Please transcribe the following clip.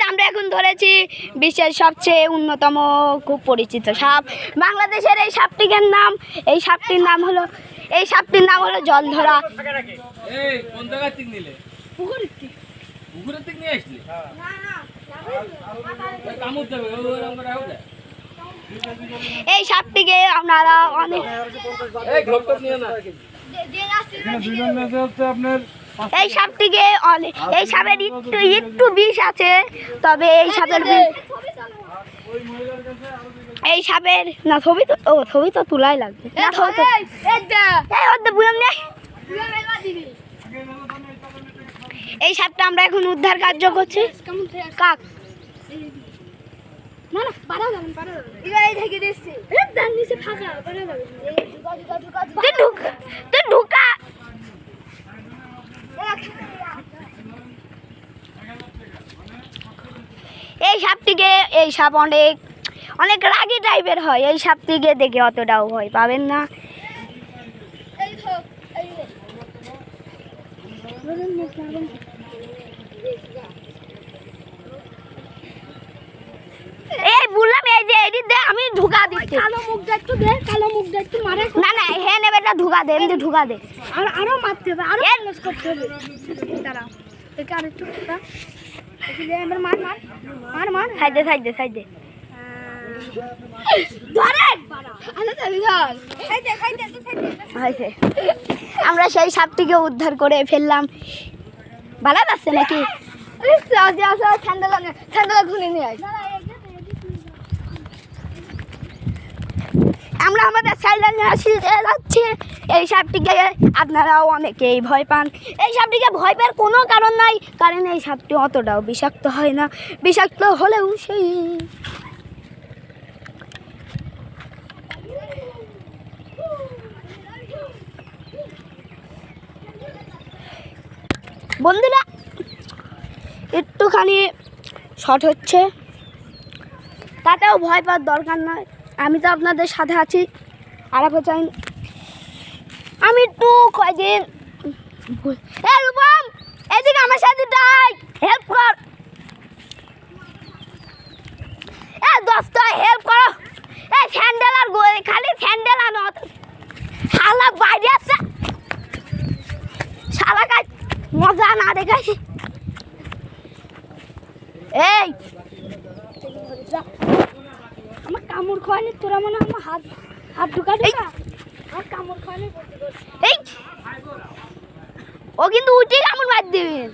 আমরা এখন ধরেছি বিশ্বের সবচেয়ে অন্যতম খুব পরিচিত সাপ। বাংলাদেশের এই সাপটির নাম হলো জলধরা। এই সাপটিকে আপনারা অনেক এই সাপের একটু বিষ আছে, তবে এই সাপের না ছবি তো তুলাই লাগবে না। এই সাপটা আমরা এখন উদ্ধার কার্য করছি। কাক ঢুকা এই সাপ অনেক রাগী টাইপের হয়। এই সাপটিকে দেখে অতটাও ভয় পাবেন না। এই বললাম এই যে এই দে, আমি ঢুকা দিচ্ছি। কালো মুখটা একটু দে, কালো মুখটা একটু মারে। না না, হে নেবে না, ঢুকা দে, এমনি ঢুকা দে। আর আরো মারতে হবে, আরো লস করতে হবে। দাঁড়াও, একে আরেকটু ঢুকা। এই যে এবার মার মার মার মার, সাইড দে সাইড দে সাইড দে। ধরে আলো চলে ধর, সাইড দে সাইড দে সাইড দে। হইছে, আমরা সেই সাপটিকে উদ্ধার করে ফেললাম। ভালো লাগছে নাকি? এই সাজে আসা ঠান্ডা ঘুরে নিয়ে আয়। আমরা আমাদের সাইডে যাচ্ছি। এই সাপটিকে আপনারাও অনেকেই ভয় পান। এই সাপটিকে ভয় পাওয়ার কোনো কারণ নাই, কারণ এই সাপটি অতটাও বিষাক্ত হয় না। বিষাক্ত হলেও সেই বন্ধুরা একটুখানি শর্ট হচ্ছে, তাতেও ভয় পাওয়ার দরকার নয়। আমি তো আপনাদের সাথে আছি। আর চাই আমি একটু কয়দিন রূপম এদিকে আমার সাথে হেল্প কর, দোস্ত হেল্প করো। স্যান্ডেল আর খালি স্যান্ডেল আনো, শালা বাইরে আসছে, শালা কাজ মজা না দেখাইছি। এই আমার কামড় খাওয়ানি, তোরা মনে আমার হাত ঢুকা আমার কামড় খাওয়ানি। এই ও কিন্তু উঠে কামড় মার দিবেন।